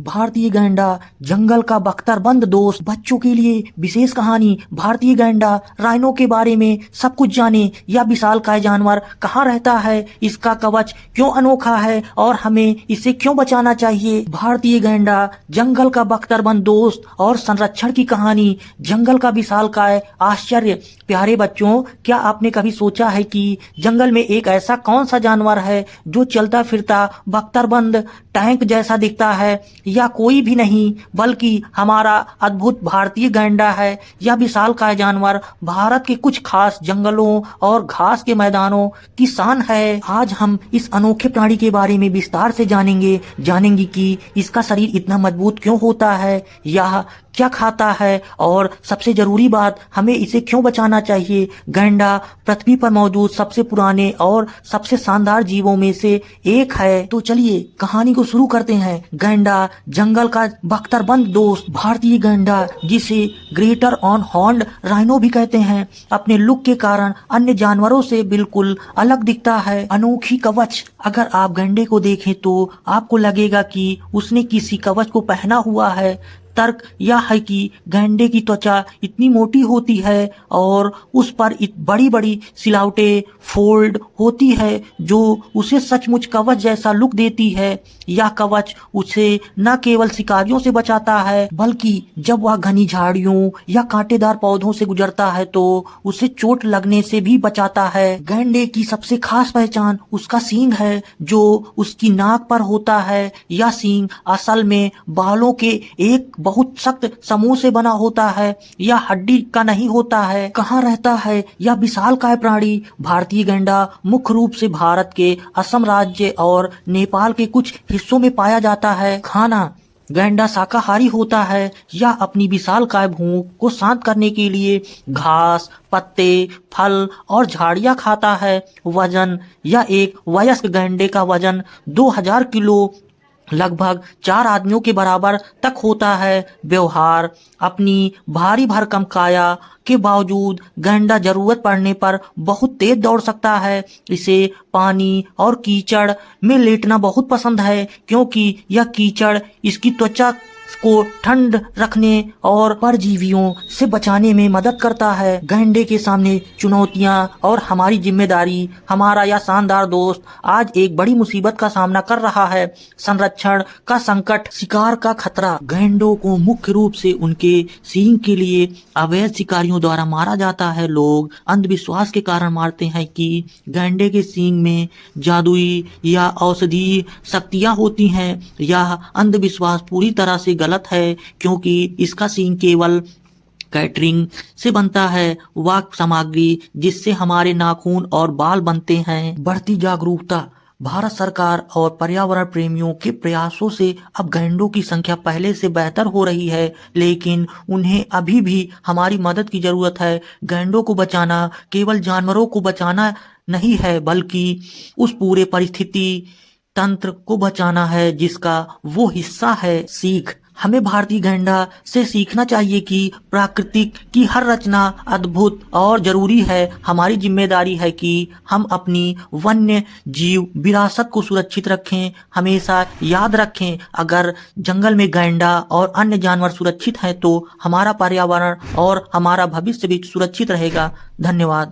भारतीय गैंडा जंगल का बख्तरबंद दोस्त। बच्चों के लिए विशेष कहानी। भारतीय गैंडा राइनो के बारे में सब कुछ जाने। यह विशालकाय जानवर कहाँ रहता है, इसका कवच क्यों अनोखा है और हमें इसे क्यों बचाना चाहिए। भारतीय गैंडा जंगल का बख्तरबंद दोस्त और संरक्षण की कहानी। जंगल का विशालकाय आश्चर्य। प्यारे बच्चों, क्या आपने कभी सोचा है कि जंगल में एक ऐसा कौन सा जानवर है जो चलता फिरता बख्तरबंद टैंक जैसा दिखता है। या कोई भी नहीं बल्कि हमारा अद्भुत भारतीय गैंडा है। यह विशालकाय जानवर भारत के कुछ खास जंगलों और घास के मैदानों की शान है। आज हम इस अनोखे प्राणी के बारे में विस्तार से जानेंगे कि इसका शरीर इतना मजबूत क्यों होता है, यह क्या खाता है और सबसे जरूरी बात, हमें इसे क्यों बचाना चाहिए। गैंडा पृथ्वी पर मौजूद सबसे पुराने और सबसे शानदार जीवों में से एक है। तो चलिए कहानी को शुरू करते हैं। गैंडा जंगल का बख्तरबंद दोस्त। भारतीय गैंडा, जिसे ग्रेटर ऑन हॉर्न्ड राइनो भी कहते हैं, अपने लुक के कारण अन्य जानवरों से बिल्कुल अलग दिखता है। अनोखी कवच। अगर आप गैंडे को देखें तो आपको लगेगा कि उसने किसी कवच को पहना हुआ है। तर्क यह है कि गैंडे की त्वचा इतनी मोटी होती है और उस पर बड़ी बड़ी सिलावटें फोल्ड होती है जो उसे सचमुच कवच जैसा लुक देती है। यह कवच उसे न केवल शिकारियों से बचाता है बल्कि जब वह घनी झाड़ियों या कांटेदार पौधों से गुजरता है तो उसे चोट लगने से भी बचाता है। गैंडे की सबसे खास पहचान उसका सींग है जो उसकी नाक पर होता है। यह सींग असल में बालों के एक बहुत सख्त समूह से बना होता है। यह हड्डी का नहीं होता है। कहाँ रहता है यह विशालकाय प्राणी। भारतीय गैंडा मुख्य रूप से भारत के असम राज्य और नेपाल के कुछ हिस्सों में पाया जाता है। खाना। गैंडा शाकाहारी होता है। यह अपनी विशालकाय भूख को शांत करने के लिए घास, पत्ते, फल और झाड़ियां खाता है। वजन। यह एक वयस्क गैंडे का वजन 2000 किलो, लगभग 4 आदमियों के बराबर तक होता है। व्यवहार। अपनी भारी भरकम काया के बावजूद गैंडा जरूरत पड़ने पर बहुत तेज दौड़ सकता है। इसे पानी और कीचड़ में लेटना बहुत पसंद है क्योंकि यह कीचड़ इसकी त्वचा को ठंड रखने और परजीवियों से बचाने में मदद करता है। गैंडे के सामने चुनौतियां और हमारी जिम्मेदारी। हमारा यह शानदार दोस्त आज एक बड़ी मुसीबत का सामना कर रहा है। संरक्षण का संकट, शिकार का खतरा। गैंडों को मुख्य रूप से उनके सींग के लिए अवैध शिकारियों द्वारा मारा जाता है। लोग अंधविश्वास के कारण मारते हैं कि गैंडे के सींग में जादुई या औषधीय शक्तियां होती हैं। यह अंधविश्वास पूरी तरह से गलत है क्योंकि इसका सींग केवल कैटरिंग से बनता है, वह सामग्री जिससे हमारे नाखून और बाल बनते हैं। बढ़ती जागरूकता। भारत सरकार और पर्यावरण प्रेमियों के प्रयासों से अब गैंडों की संख्या पहले से बेहतर हो रही है, लेकिन उन्हें अभी भी हमारी मदद की जरूरत है। गैंडों को बचाना केवल जानवरों को बचाना नहीं है बल्कि उस पूरे परिस्थिति तंत्र को बचाना है जिसका वो हिस्सा है। सीख। हमें भारतीय गैंडा से सीखना चाहिए कि प्रकृति की हर रचना अद्भुत और जरूरी है। हमारी जिम्मेदारी है कि हम अपनी वन्य जीव विरासत को सुरक्षित रखें। हमेशा याद रखें, अगर जंगल में गैंडा और अन्य जानवर सुरक्षित हैं तो हमारा पर्यावरण और हमारा भविष्य भी सुरक्षित रहेगा। धन्यवाद।